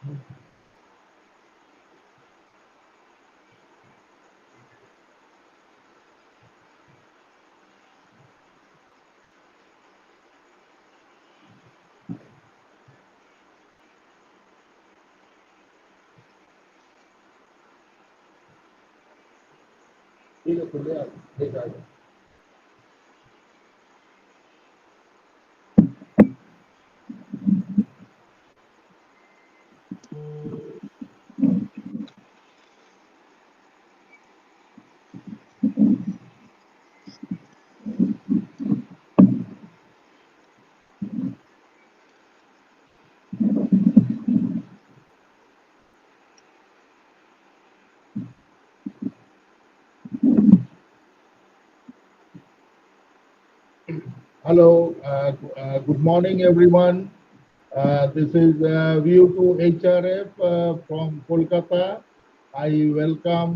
ठीक है खुले आप देख आ जाओ। Hello, good morning, everyone. This is View to HRF from Kolkata. I welcome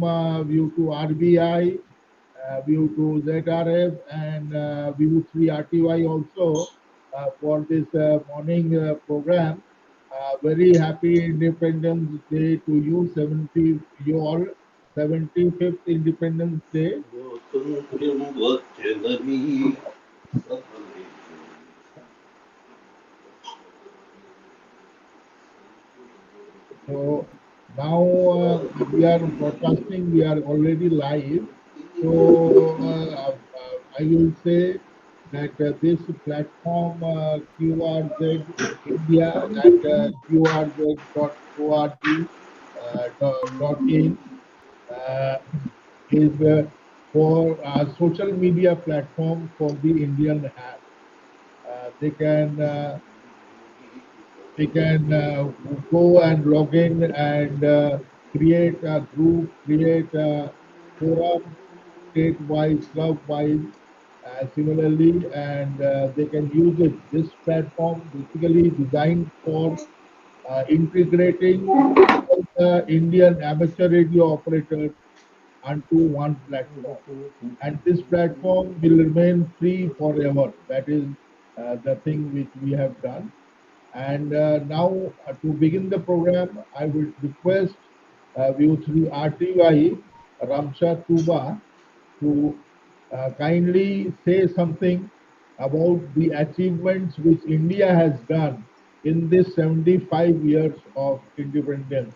View to RBI, View to ZRF, and View 3 RTY also for this morning program. Very happy Independence Day to you, 75th Independence Day. So now we are broadcasting, we are already live. So I will say that this platform QRZ India at qrz.org .in is for a social media platform for the Indian app. They can go and log in and create a group, create a forum, state-wise, club-wise, similarly, and they can use it. This platform basically designed for integrating all the Indian amateur radio operators onto one platform. And this platform will remain free forever. That is the thing which we have done. And now, to begin the program, I would request View 3 RTY, Ramsha Tuba, to kindly say something about the achievements which India has done in this 75 years of independence.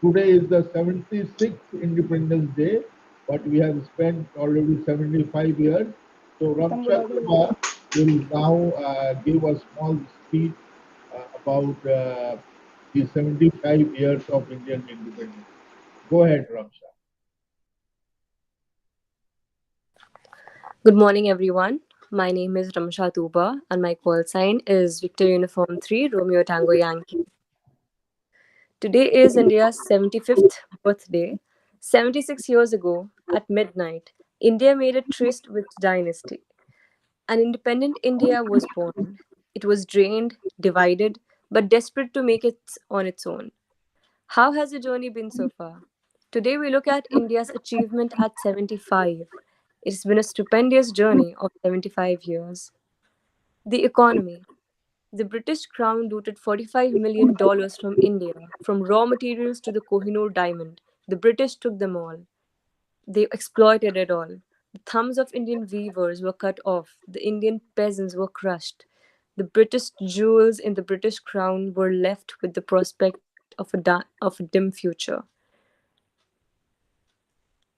Today is the 76th Independence Day, but we have spent already 75 years. So Ramsha Tuba will now give a small speech about the 75 years of Indian independence. Go ahead, Ramsha. Good morning, everyone. My name is Ramsha Tuba, and my call sign is Victor Uniform 3 Romeo Tango Yankee. Today is India's 75th birthday. 76 years ago, at midnight, India made a tryst with dynasty. An independent India was born. It was drained, divided, but desperate to make it on its own. How has the journey been so far? Today, we look at India's achievement at 75. It's been a stupendous journey of 75 years. The economy. The British Crown looted $45 million from India, from raw materials to the Kohinoor diamond. The British took them all. They exploited it all. The thumbs of Indian weavers were cut off. The Indian peasants were crushed. The British jewels in the British Crown were left with the prospect of a dim future.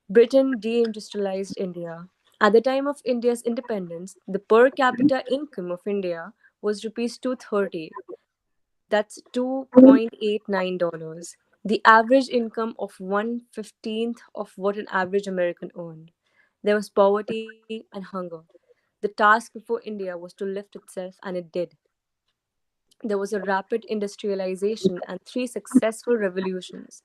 Britain deindustrialized India. At the time of India's independence, the per capita income of India was rupees 230. That's $2.89. The average income of 1/15th of what an average American earned. There was poverty and hunger. The task before India was to lift itself, and it did. There was a rapid industrialization and three successful revolutions.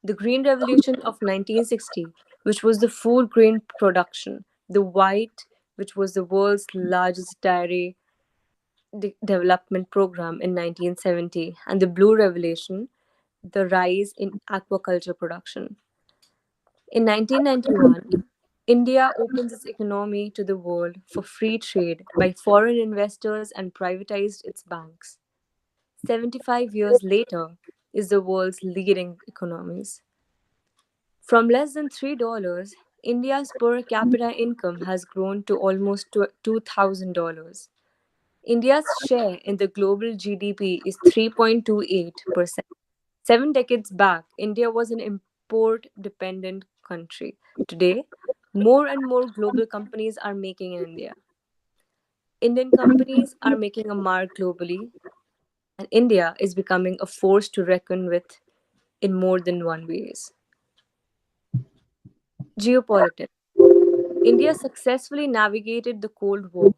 The Green Revolution of 1960, which was the full grain production, the White, which was the world's largest dairy development program in 1970, and the Blue Revolution, the rise in aquaculture production. In 1991, India opens its economy to the world for free trade by foreign investors and privatized its banks. 75 years later, is the world's leading economies. From less than $3, India's per capita income has grown to almost $2,000. India's share in the global GDP is 3.28%. 7 decades back, India was an import dependent country. Today, more and more global companies are making in India. Indian companies are making a mark globally, and India is becoming a force to reckon with in more than one ways. Geopolitics. India successfully navigated the Cold War.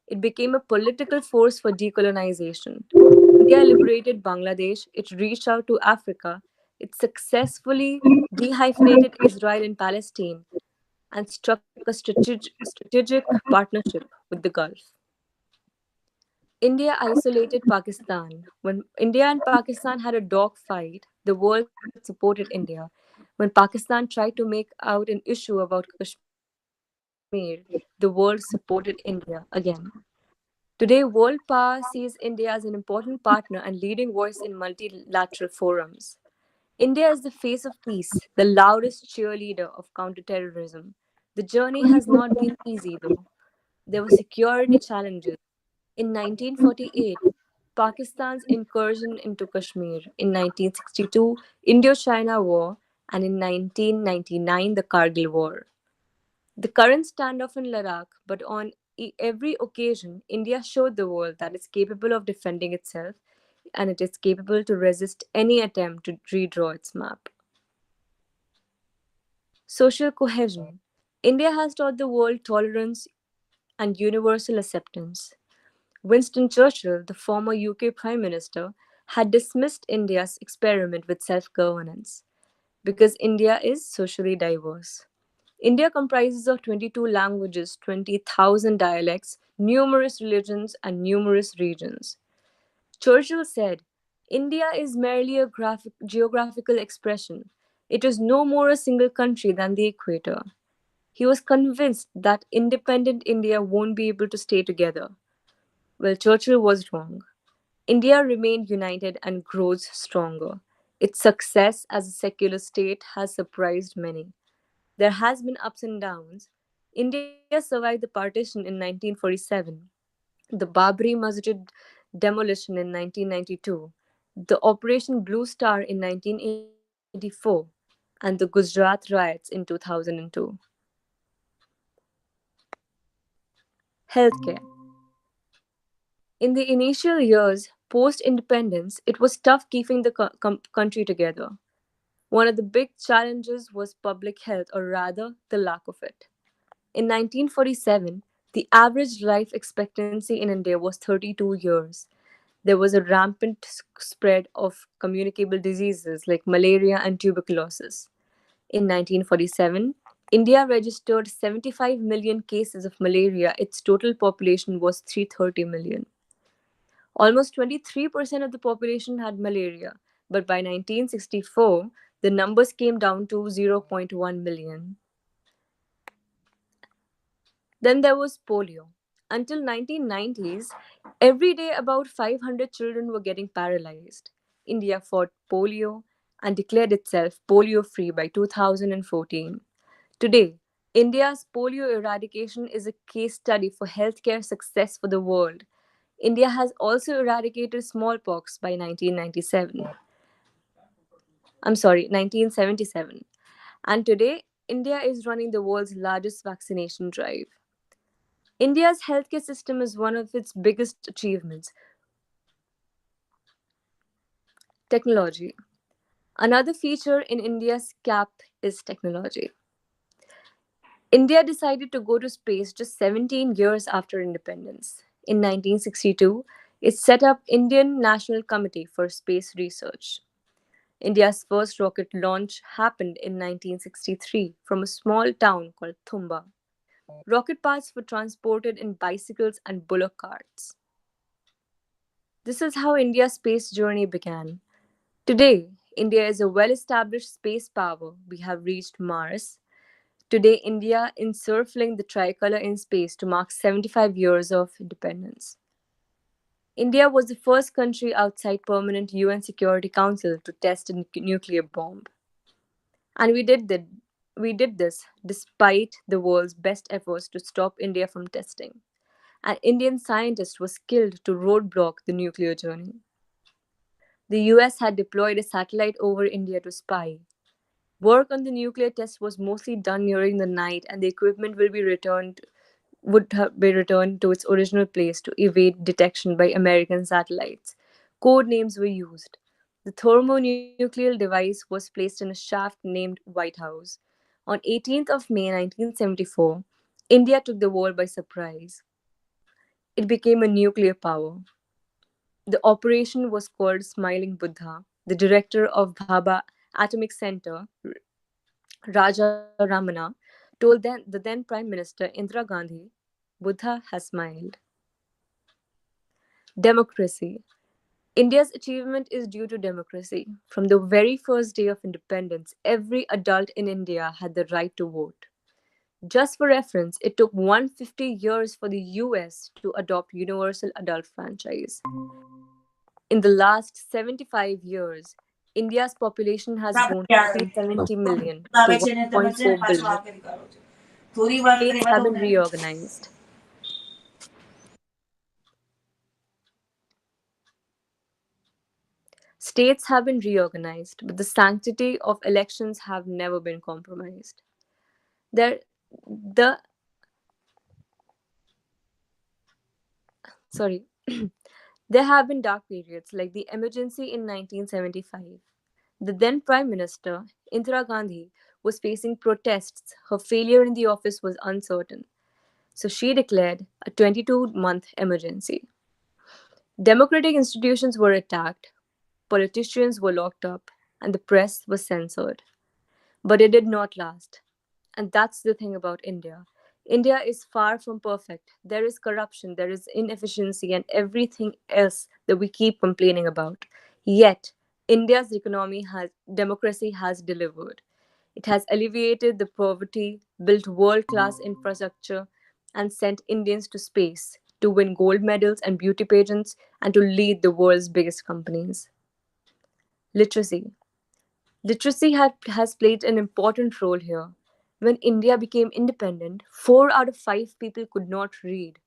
It became a political force for decolonization. India liberated Bangladesh, it reached out to Africa, it successfully dehyphenated Israel and Palestine, and struck a strategic partnership with the Gulf. India isolated Pakistan. When India and Pakistan had a dogfight, the world supported India. When Pakistan tried to make out an issue about Kashmir, the world supported India again. Today, World Power sees India as an important partner and leading voice in multilateral forums. India is the face of peace, the loudest cheerleader of counterterrorism. The journey has not been easy, though. There were security challenges. In 1948, Pakistan's incursion into Kashmir. In 1962, Indo-China War. And in 1999, the Kargil War. The current standoff in Ladakh, but on every occasion, India showed the world that it's capable of defending itself and it is capable to resist any attempt to redraw its map. Social cohesion. India has taught the world tolerance and universal acceptance. Winston Churchill, the former UK Prime Minister, had dismissed India's experiment with self governance because India is socially diverse. India comprises of 22 languages, 20,000 dialects, numerous religions, and numerous regions. Churchill said, India is merely a geographical expression. It is no more a single country than the equator. He was convinced that independent India won't be able to stay together. Well, Churchill was wrong. India remained united and grows stronger. Its success as a secular state has surprised many. There has been ups and downs. India survived the partition in 1947, the Babri Masjid demolition in 1992, the Operation Blue Star in 1984, and the Gujarat riots in 2002. Healthcare. In the initial years post independence, it was tough keeping the country together. One of the big challenges was public health, or rather, the lack of it. In 1947, the average life expectancy in India was 32 years. There was a rampant spread of communicable diseases like malaria and tuberculosis. In 1947, India registered 75 million cases of malaria. Its total population was 330 million. Almost 23% of the population had malaria, but by 1964, the numbers came down to zero point 0.1 million. Then there was polio. Until 1990s, every day about 500 children were getting paralyzed. India fought polio and declared itself polio-free by 2014. Today, India's polio eradication is a case study for healthcare success for the world. India has also eradicated smallpox by 1997. I'm sorry, 1977. And today, India is running the world's largest vaccination drive. India's healthcare system is one of its biggest achievements. Technology. Another feature in India's cap is technology. India decided to go to space just 17 years after independence. In 1962, it set up Indian National Committee for Space Research. India's first rocket launch happened in 1963 from a small town called Thumba. Rocket parts were transported in bicycles and bullock carts. This is how India's space journey began. Today, India is a well established space power. We have reached Mars. Today, India encircling the tricolor in space to mark 75 years of independence. India was the first country outside permanent UN Security Council to test a nuclear bomb. And we did this despite the world's best efforts to stop India from testing. An Indian scientist was killed to roadblock the nuclear journey. The US had deployed a satellite over India to spy. Work on the nuclear test was mostly done during the night, and the equipment would have been returned to its original place to evade detection by American satellites. Code names were used. The thermonuclear device was placed in a shaft named White House. On 18th of May 1974, India took the world by surprise. It became a nuclear power. The operation was called Smiling Buddha. The director of Bhabha Atomic Center, Raja Ramana, told the then Prime Minister Indira Gandhi, Buddha has smiled. Democracy. India's achievement is due to democracy. From the very first day of independence, every adult in India had the right to vote. Just for reference, it took 150 years for the US to adopt universal adult franchise. In the last 75 years, India's population has grown from 370 million to 1.4 billion. States have been reorganized. States have been reorganized, but the sanctity of elections have never been compromised. There, the sorry, there have been dark periods like the emergency in 1975. The then Prime Minister, Indira Gandhi, was facing protests. Her failure in the office was uncertain. So she declared a 22-month emergency. Democratic institutions were attacked, politicians were locked up, and the press was censored. But it did not last. And that's the thing about India. India is far from perfect. There is corruption, there is inefficiency, and everything else that we keep complaining about. Yet, India's democracy has delivered. It has alleviated the poverty, built world class infrastructure, and sent Indians to space to win gold medals and beauty pageants and to lead the world's biggest companies. Literacy. Has played an important role here. When India became independent, 4 out of 5 people could not read.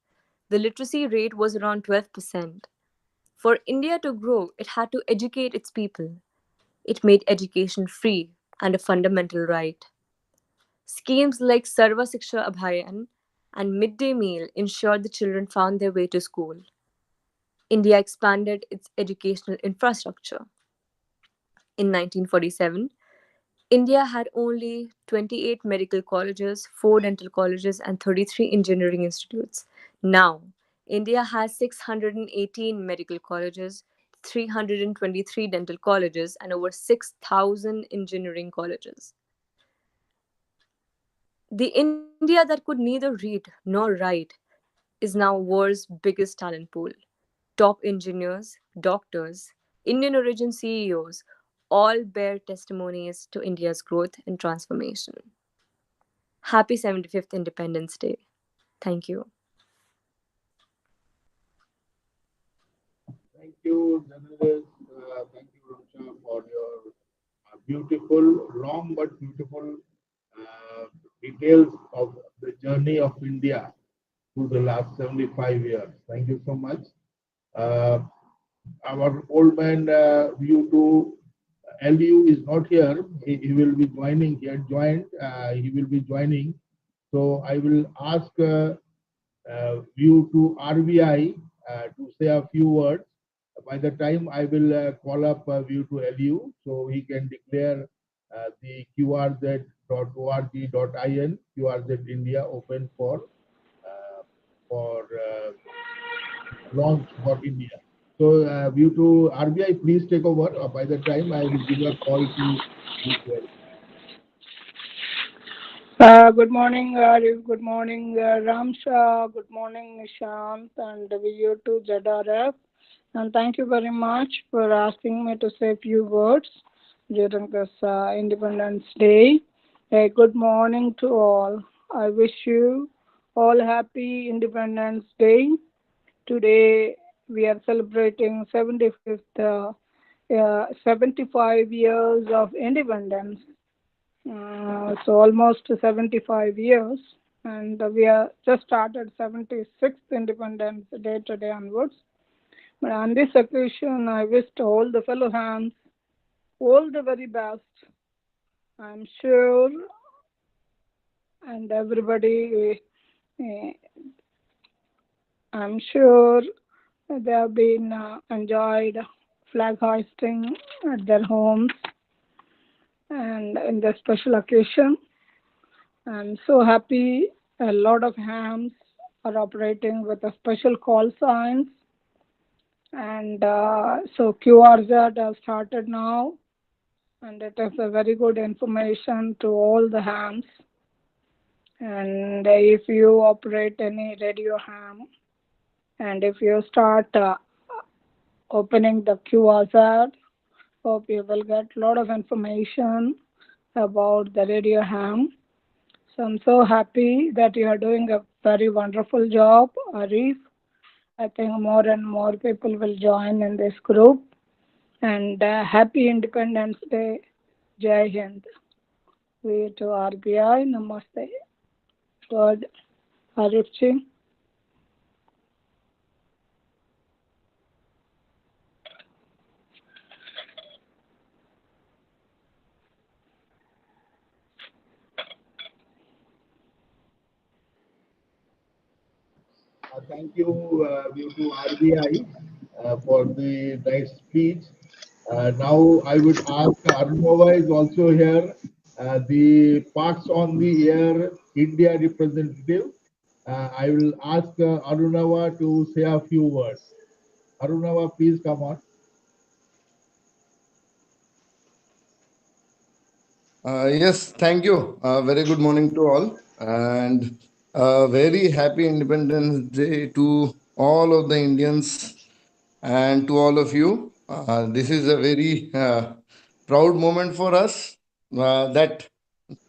The literacy rate was around 12%. For India to grow, it had to educate its people. It made education free and a fundamental right. Schemes like Sarva Shiksha Abhiyan and midday meal ensured the children found their way to school. India expanded its educational infrastructure. In 1947, India had only 28 medical colleges, 4 dental colleges, and 33 engineering institutes. Now, India has 618 medical colleges, 323 dental colleges, and over 6,000 engineering colleges. The India that could neither read nor write is now world's biggest talent pool. Top engineers, doctors, Indian origin CEOs all bear testimonies to India's growth and transformation. Happy 75th Independence Day. Thank you. Thank you, journalist. Thank you, Ramsha, for your beautiful, long but beautiful details of the journey of India through the last 75 years. Thank you so much. Uh, our old man view to LU is not here. He will be joining. He had joined. He will be joining. So I will ask view to RBI to say a few words. By the time I will call up view to LU, so he can declare the qrz.org.in, QRZ India open for launch for India. So, due to RBI, please take over. By the time I will give a call to you. Good morning, Arif. Good morning, Ramsha. Good morning, Nishant, and you to ZRF. And thank you very much for asking me to say a few words during this Independence Day. Good morning to all. I wish you all happy Independence Day. Today we are celebrating 75 years of independence. So almost 75 years, and we are just started 76th Independence Day today onwards. But on this occasion, I wish to all the fellow hands all the very best. I'm sure, and everybody, eh, I'm sure they have been enjoyed flag hoisting at their homes and in the special occasion. I'm so happy a lot of hams are operating with a special call signs, and so QRZ has started now, and it is a very good information to all the hams. And if you operate any radio ham, and if you start opening the QRZ, hope you will get a lot of information about the radio ham. So I'm so happy that you are doing a very wonderful job, Arif. I think more and more people will join in this group. And happy Independence Day. Jai Hind. We to RBI. Namaste. God. Arif ji. Thank you, to RBI, for the nice speech. Now I would ask Arunova is also here, the Parks on the Air India representative. I will ask Arunava to say a few words. Arunava, please come on. Yes, thank you. Very good morning to all, and very happy Independence Day to all of the Indians and to all of you. This is a very proud moment for us that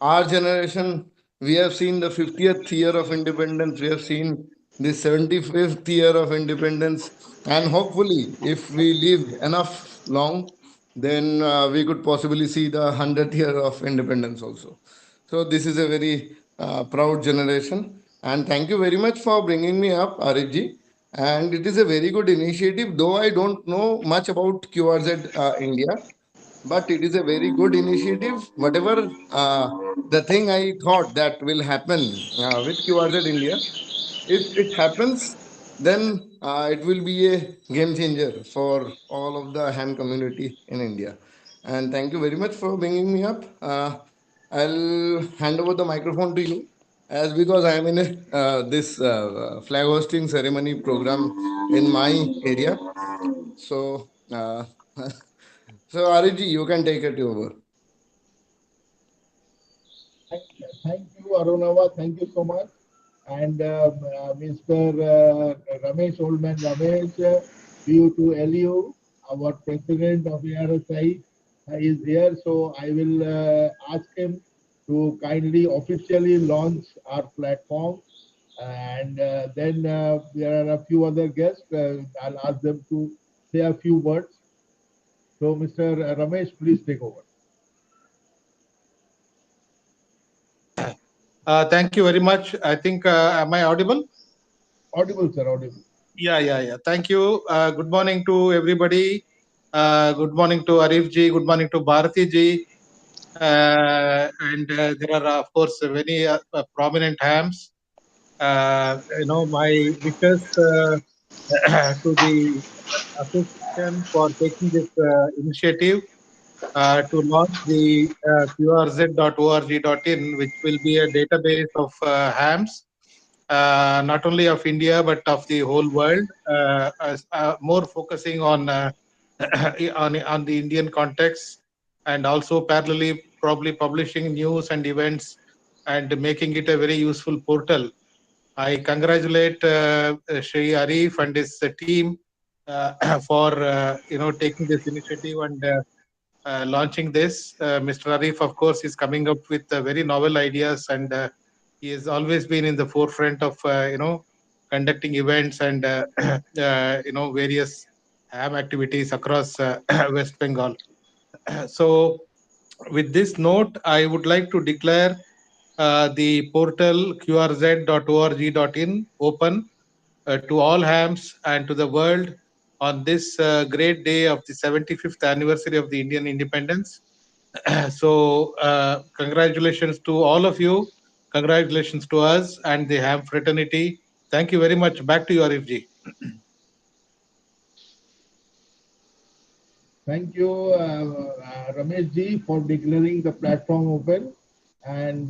our generation, we have seen the 50th year of independence, we have seen the 75th year of independence, and hopefully, if we live enough long, then we could possibly see the 100th year of independence also. So, this is a very proud generation, and thank you very much for bringing me up, Arifji. And it is a very good initiative, though I don't know much about QRZ India, but it is a very good initiative. Whatever the thing I thought that will happen with QRZ India, if it happens, then it will be a game changer for all of the ham community in India. And thank you very much for bringing me up. I'll hand over the microphone to you, as because I am in this flag hosting ceremony program in my area. So, so Ariji, you can take it over. Thank you, Arunava. Thank you so much. And Mr. Ramesh Oldman Ramesh, due to LU, our president of ARSI, is here. So I will ask him to kindly officially launch our platform. And then there are a few other guests. I'll ask them to say a few words. So, Mr. Ramesh, please take over. Thank you very much. I think, am I audible? Audible, sir, audible. Yeah. Thank you. Good morning to everybody. Good morning to Arif ji. Good morning to Bharati ji. And there are, of course, many prominent hams. My wishes to the association for taking this initiative to launch the qrz.org.in, which will be a database of hams, not only of India but of the whole world, more focusing on on the Indian context, and also parallelly probably publishing news and events and making it a very useful portal. I congratulate Shri Arif and his team for taking this initiative and launching this. Mr. Arif, of course, is coming up with very novel ideas, and he has always been in the forefront of conducting events and various ham activities across West Bengal. So, with this note, I would like to declare the portal qrz.org.in open to all hams and to the world on this great day of the 75th anniversary of the Indian independence. So, congratulations to all of you. Congratulations to us and the ham fraternity. Thank you very much. Back to you, Arif ji. Thank you, Ramesh ji, for declaring the platform open. And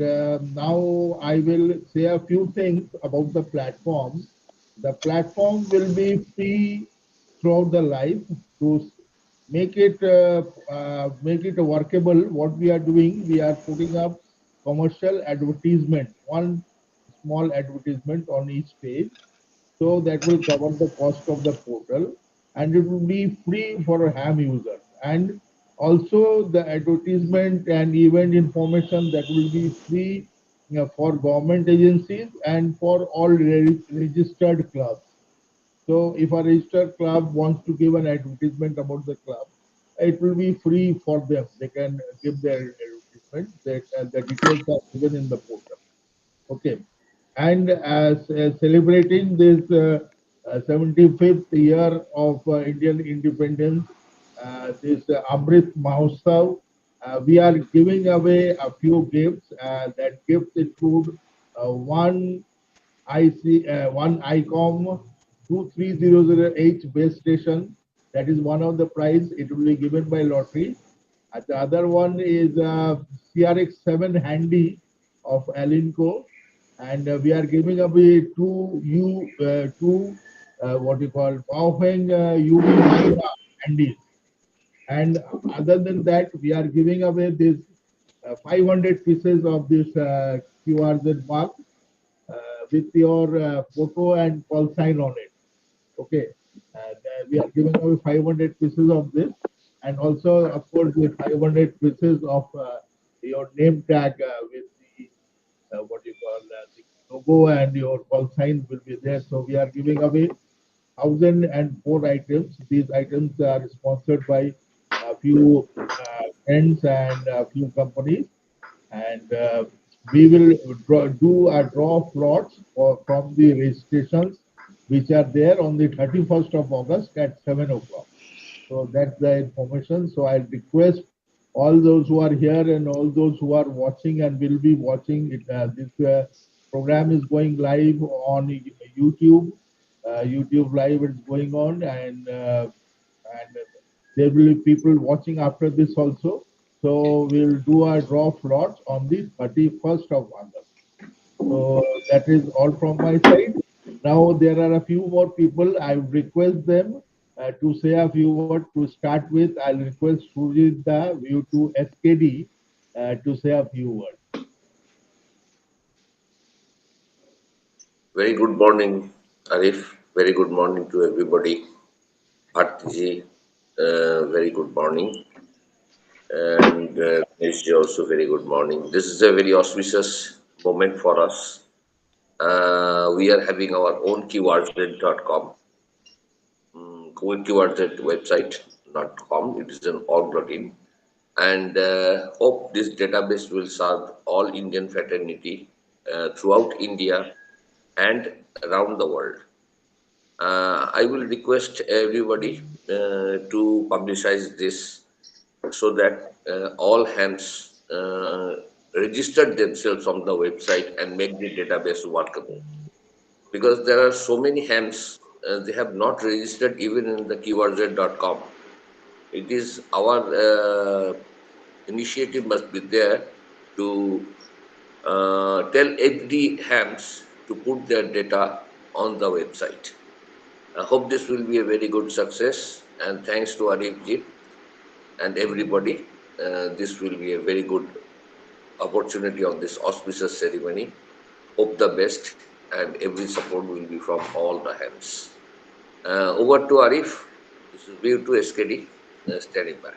now I will say a few things about the platform. The platform will be free throughout the life to make it workable. What we are doing, we are putting up commercial advertisement, one small advertisement on each page, so that will cover the cost of the portal, and it will be free for a ham user. And also the advertisement and event information that will be free, for government agencies and for all registered clubs. So if a registered club wants to give an advertisement about the club, it will be free for them. They can give their advertisement. That the details are given in the portal. Okay. And as celebrating this 75th year of Indian independence, this Amrit Mahotsav, we are giving away a few gifts. That gifts include one one ICOM 23008 base station. That is one of the prize. It will be given by lottery. And the other one is CRX7 Handy of Alinco, and we are giving away two what you call Baofeng UV Micra handies. And other than that, we are giving away this 500 pieces of this QRZ mark with your photo and call sign on it. Okay, and we are giving away 500 pieces of this, and also, of course, the 500 pieces of your name tag with the what you call the logo and your call sign will be there. So we are giving away 1,004 items. These items are sponsored by a few friends and a few companies, and we will do a draw of lots from the registrations which are there on the 31st of August at 7 o'clock. So that's the information. So I request all those who are here and all those who are watching and will be watching it. This program is going live on YouTube. YouTube live is going on, and there will be people watching after this also. So we'll do a draw of lots on the 31st of August. So that is all from my side. Now there are a few more people. I request them to say a few words. To start with, I'll request Surjit Da, view to SKD, to say a few words. Very good morning, Arif. Very good morning to everybody. Bhartiji, very good morning. And Ganesh also very good morning. This is a very auspicious moment for us. We are having our own QRZ.com, QRZ website.com. It is an org.in. And hope this database will serve all Indian fraternity throughout India and around the world. I will request everybody to publicize this so that all hams register themselves on the website and make the database workable. Because there are so many hams, they have not registered even in the qrz.com. It is our initiative must be there to tell every hams to put their data on the website. I hope this will be a very good success, and thanks to Arif ji and everybody. This will be a very good opportunity of this auspicious ceremony. Hope the best, and every support will be from all the hands. Over to Arif. This is view to SKD, standing by.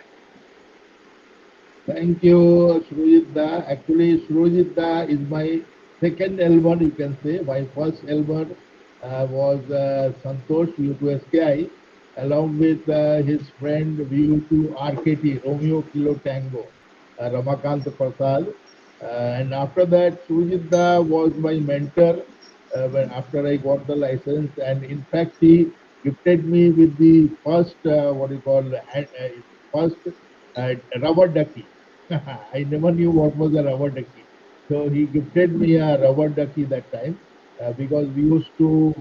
Thank you, Surjit Da. Actually, Surjit Da is my second L1, you can say. My first L1 was Santosh U2SKI, along with his friend VU2 RKT, Romeo Kilo Tango, Ramakant Prasad. And after that, Sujitda was my mentor when after I got the license. And in fact, he gifted me with the first, what you call, first rubber ducky. I never knew what was a rubber ducky. So he gifted me a rubber ducky that time because we used to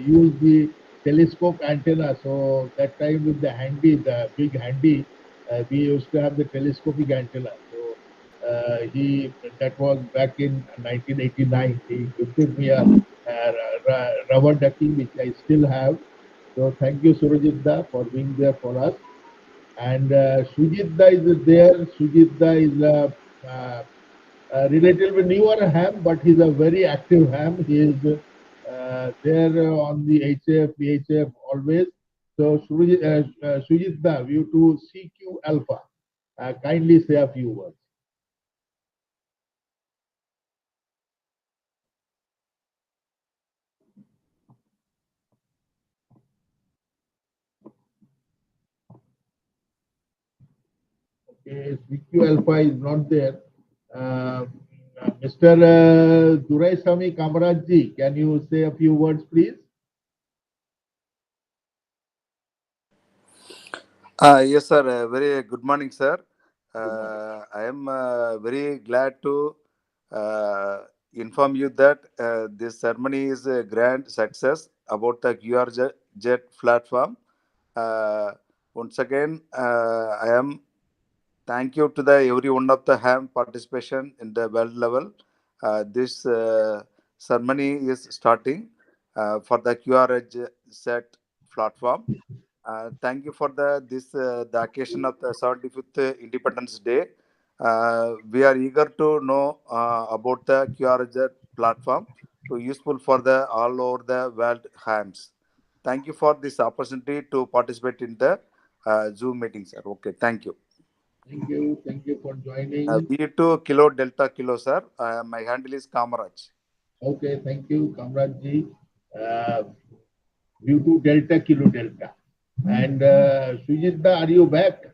use the telescope antenna. So that time with the big handy, we used to have the telescopic antenna. So he that was back in 1989. He gifted me a rubber ducky which I still have. So thank you, Surajitda, for being there for us. And Sujitda is there. Sujitda is relatively newer ham, but he's a very active ham. He is there on the HF, VHF always. So Sujitda, view to CQ Alpha. Kindly say a few words. Okay, CQ Alpha is not there. Uh, Mr. Duraisamy Kamarajji, can you say a few words, please? Yes, sir. Very good morning, sir. I am very glad to uh, inform you that this ceremony is a grand success about the QRZ platform. Uh, Once again, I am thank you to the every one of the ham participation in the world level. This ceremony is starting for the QRZ platform. Thank you for the occasion of the 75th Independence Day. We are eager to know about the QRZ platform to useful for the all over the world hams. Thank you for this opportunity to participate in the Zoom meeting, sir. Okay, thank you. Thank you. Thank you for joining. V2 Kilo Delta Kilo, sir. My handle is Kamaraj. Okay, thank you, Kamrajji. Uh, View to Delta Kilo Delta. And Sujitda, are you back?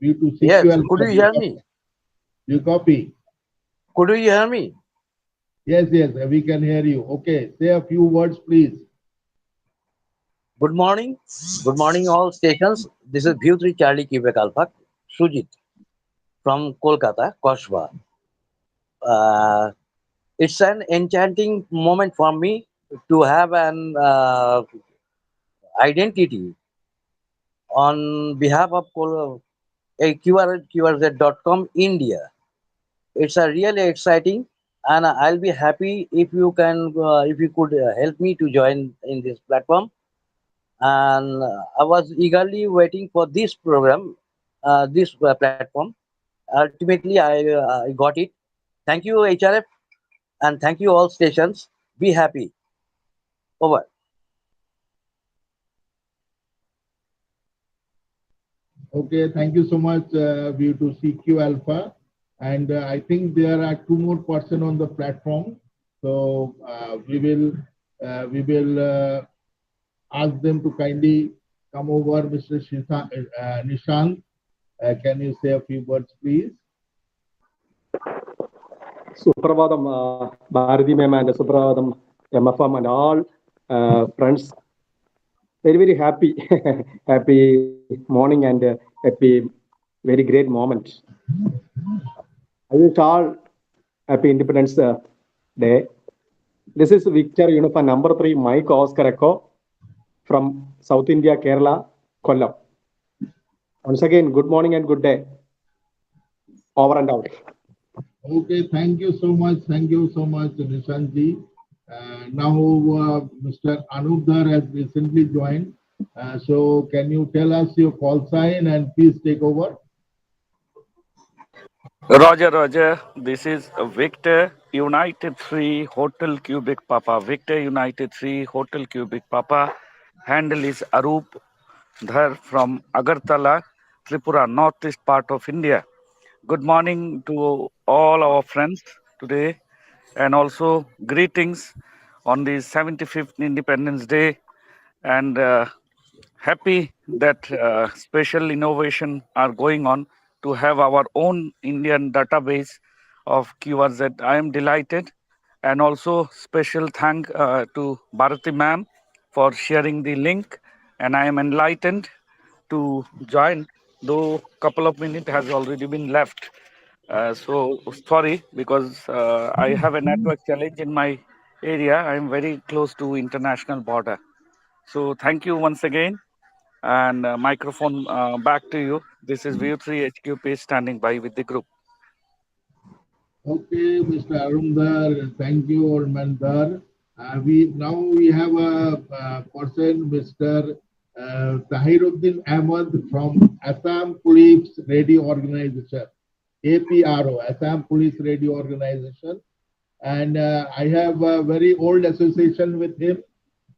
View to Yes, CQ could you hear me? You copy? Could you hear me? Yes, yes, we can hear you. Okay, say a few words, please. Good morning. Good morning, all stations. This is View 3 Charlie Quebec Alpha, Sujit from Kolkata, Koshva. It's an enchanting moment for me to have an identity on behalf of QRZ.com India. It's a really exciting, and I'll be happy if you could help me to join in this platform. And I was eagerly waiting for this program, this platform. Ultimately, I got it. Thank you, HRF, and thank you all stations. Be happy. Over. Okay, thank you so much, View to CQ Alpha. And I think there are two more persons on the platform. So we will ask them to kindly come over. Mr. Nishant, can you say a few words, please? Supravatham, Bharati ma'am and Supravatham, MFM and all friends. Very, very happy, happy morning and happy, very great moment. I wish all happy Independence Day. This is Victor Uniform number 3, Mike Oscar Echo from South India, Kerala, Kollam. Once again, good morning and good day. Over and out. Okay, thank you so much. Thank you so much, Nishantji. Now, Mr. Anubdhar has recently joined. So, can you tell us your call sign and please take over? Roger, Roger. This is Victor United 3 Hotel Cubic Papa. Victor United 3 Hotel Cubic Papa. Handle is Arup Dhar from Agartala, Tripura, northeast part of India. Good morning to all our friends today and also greetings on the 75th Independence Day, and happy that special innovation are going on to have our own Indian database of QRZ. I am delighted, and also special thank to Bharati ma'am for sharing the link, and I am enlightened to join, though couple of minutes has already been left. So sorry, because I have a network challenge in my area. I am very close to international border. So thank you once again, and microphone back to you. This is View3 HQP standing by with the group. Okay, Mr. Arundhar, thank you, Mandar. We have a person, Mr. Tahiruddin Ahmad from Assam Police Radio Organization, APRO, Assam Police Radio Organization. And I have a very old association with him,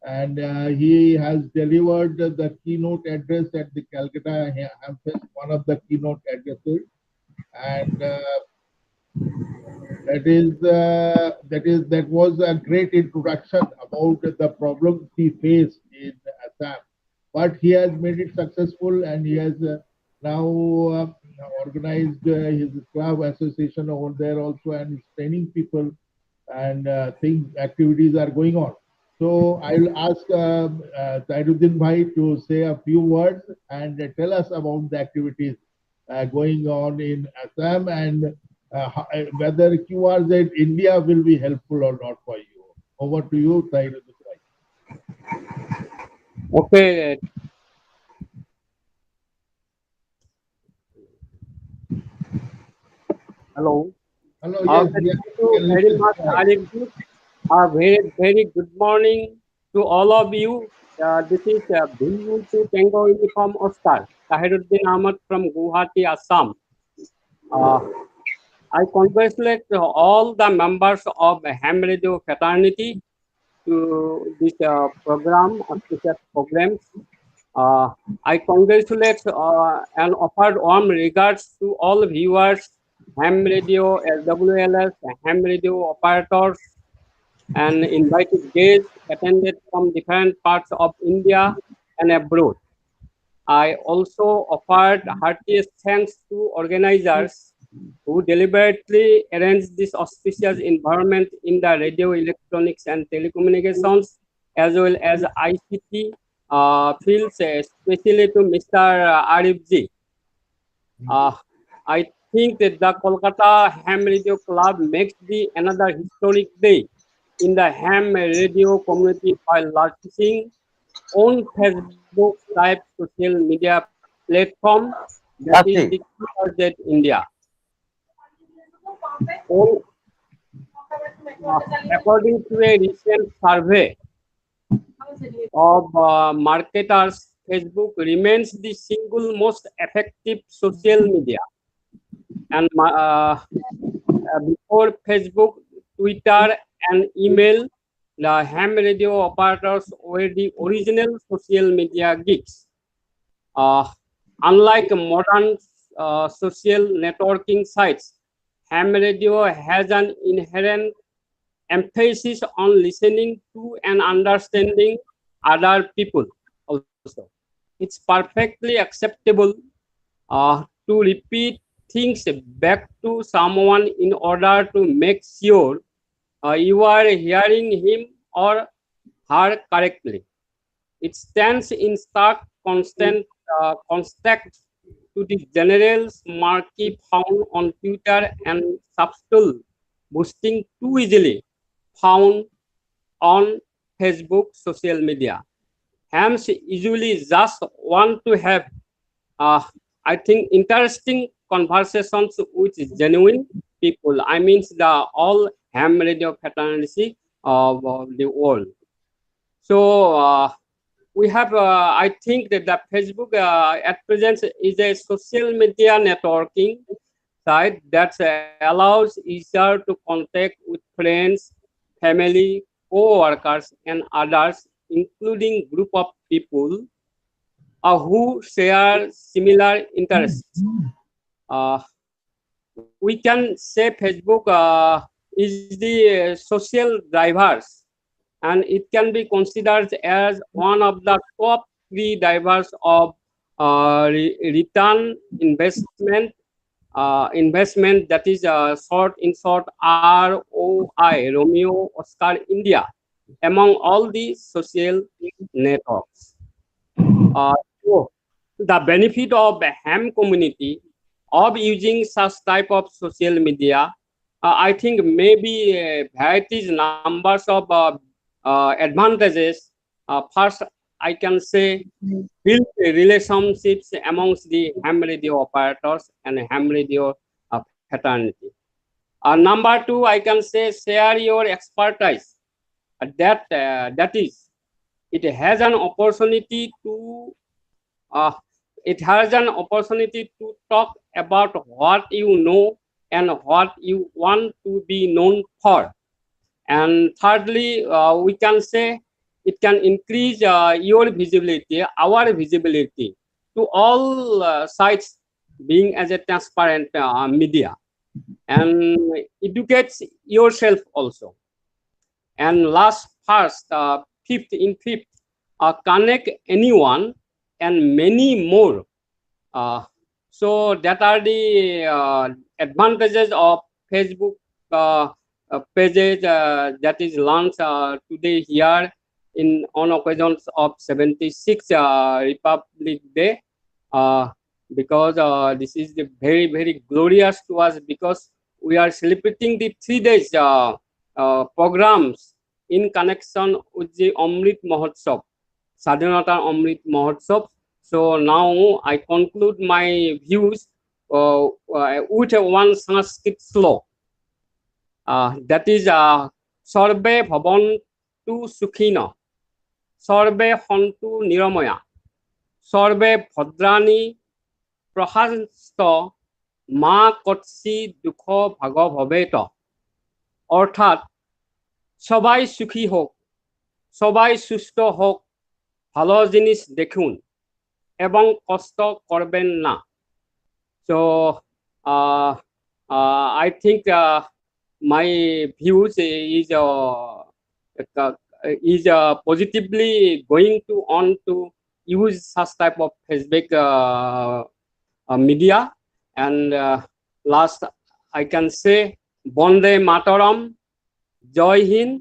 and he has delivered the keynote address at the Calcutta Hamfest, one of the keynote addresses. And that was a great introduction about the problems he faced in Assam. But he has made it successful, and he has now organized his club association over there also, and is training people, and activities are going on. So I will ask Tahiruddin Bhai to say a few words and tell us about the activities going on in Assam, and whether QRZ India will be helpful or not for you. Over to you, Tahiruddin Bhai. Okay. Hello. Hello. Yes. Thank you very much, Arif. A very good morning to all of you. This is Bhimbu Tango Uniform Oscar, Tahiruddin Ahmad from Guwahati, Assam. I congratulate all the members of Ham Radio fraternity to this program, auspicious programs. I congratulate and offer warm regards to all viewers, Ham Radio, SWLS, Ham Radio operators, and invited guests attended from different parts of India and abroad. I also offered heartiest thanks to organizers who deliberately arranged this auspicious environment in the radio, electronics, and telecommunications, as well as ICT fields, especially to Mr. Arif Ji. I think that the Kolkata Ham Radio Club makes the another historic day in the ham radio community by launching own Facebook type social media platform that is the QRZ India. According to a recent survey of marketers, Facebook remains the single most effective social media. And before Facebook, Twitter, and email, the ham radio operators were the original social media geeks. Unlike modern social networking sites, ham radio has an inherent emphasis on listening to and understanding other people also. It's perfectly acceptable to repeat things back to someone in order to make sure you are hearing him or her correctly. It stands in stark contrast to the general smarky found on Twitter and subtle boosting too easily found on Facebook social media. Hams usually just want to have, I think, interesting conversations with genuine people. I mean, the all ham radio fraternity of the world. So we have, I think that the Facebook at present is a social media networking site that allows user to contact with friends, family, co-workers, and others, including group of people who share similar interests. We can say Facebook is the social drivers and it can be considered as one of the top three drivers of return investment, that is short in short ROI, Romeo Oscar India, among all the social networks. So the benefit of the ham community of using such type of social media, I think maybe varieties numbers of advantages. First, I can say build relationships amongst the ham radio operators and ham radio fraternity. Number two, I can say share your expertise. That is, it has an opportunity to uh, talk about what you know and what you want to be known for. And thirdly, we can say it can increase your visibility, our visibility to all sites, being as a transparent media, and educates yourself also. And last, first, fifth, connect anyone and many more. So that are the advantages of Facebook pages that is launched today here on occasions of 76th Republic Day. Because this is the very glorious to us, because we are celebrating the 3 days programs in connection with the Amrit Mahotsav, Sadhanatar Amrit Mahotsav. So now I conclude my views with one Sanskrit sloka. That is Sarve Bhavantu Sukhina, Sarve Hantu Niramaya, Sarve Bhadrani Prahasto Ma Kotsi Dukho Bhago Bhabeta. অর্থাৎ সবাই সুখী হোক, সবাই সুস্থ হোক, ভালো জিনিস দেখুন এবং কষ্ট করবেন না. So I think my views is positively going to on to use such type of Facebook media. And last, I can say Bonde Mataram, Joy Hind,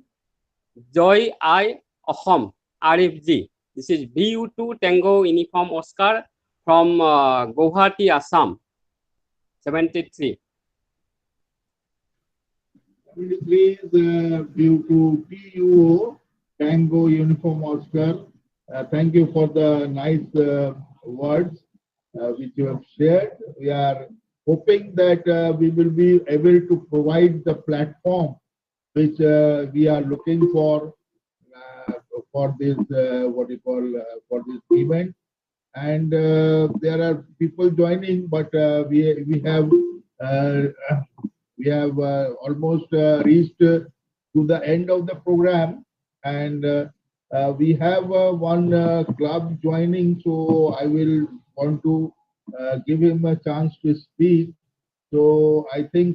Joy I Ahom, Arif G. This is BU2 Tango Uniform Oscar from Guwahati, Assam, 73. 73 is due to TUO, Tango Uniform Oscar. Thank you for the nice words which you have shared. We are hoping that we will be able to provide the platform which we are looking for this for this event. And there are people joining, but we have almost reached to the end of the program, and we have one club joining, so I will want to give him a chance to speak. So I think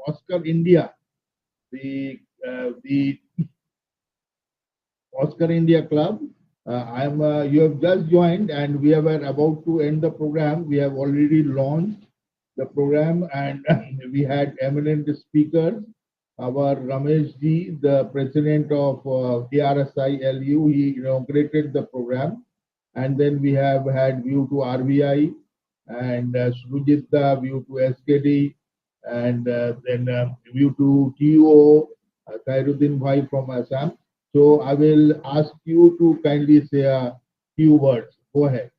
Oscar India, the Oscar India Club. You have just joined, and we are about to end the program. We have already launched the program, and we had eminent speakers. Our Ramesh Ji, the president of TRSI-LU, he inaugurated the program. And then we have had view to RBI, and Srujitha, view to SKD, and then view to TO, Khairuddin Bhai from Assam. So I will ask you to kindly say a few words. Go ahead.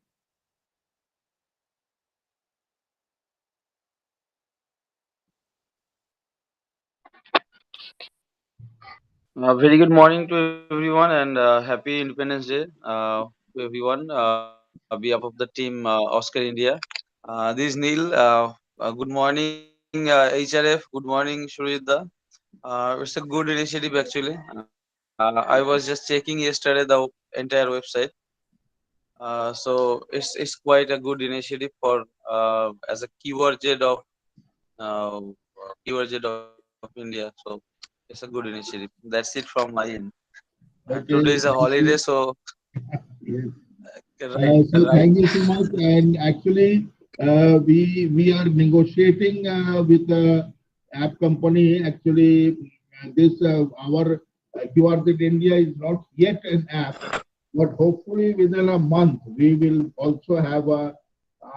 Very good morning to everyone, and happy Independence Day to everyone. Behalf of the team Oscar India. This is Neil. Good morning, HRF. Good morning, Shuridda. It's a good initiative actually. I was just checking yesterday the entire website. So it's quite a good initiative for as a keyword of India. So it's it's a good initiative. That's it from my end. Okay, Today is a thank holiday, you. so Yes. right, So right. thank you so much. And actually, we are negotiating with the app company. Actually, this our QRZ India is not yet an app, but hopefully within a month we will also have a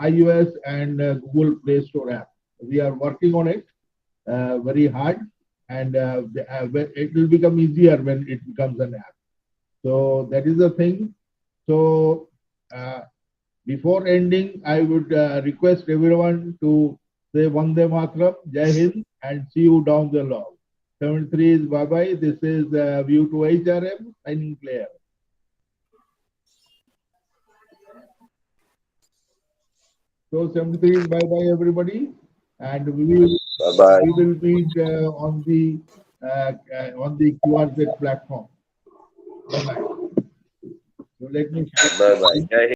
iOS and Google Play Store app. We are working on it very hard, and it will become easier when it becomes an app. So that is the thing. So before ending, I would request everyone to say Vande Mataram, Jai Hind, and see you down the line. 73 is bye bye. This is View to HRM, signing clear. So 73 is bye bye, everybody, and Bye-bye. we will meet on the QRZ platform. Bye bye. So let me. Bye-bye. Jai Hind.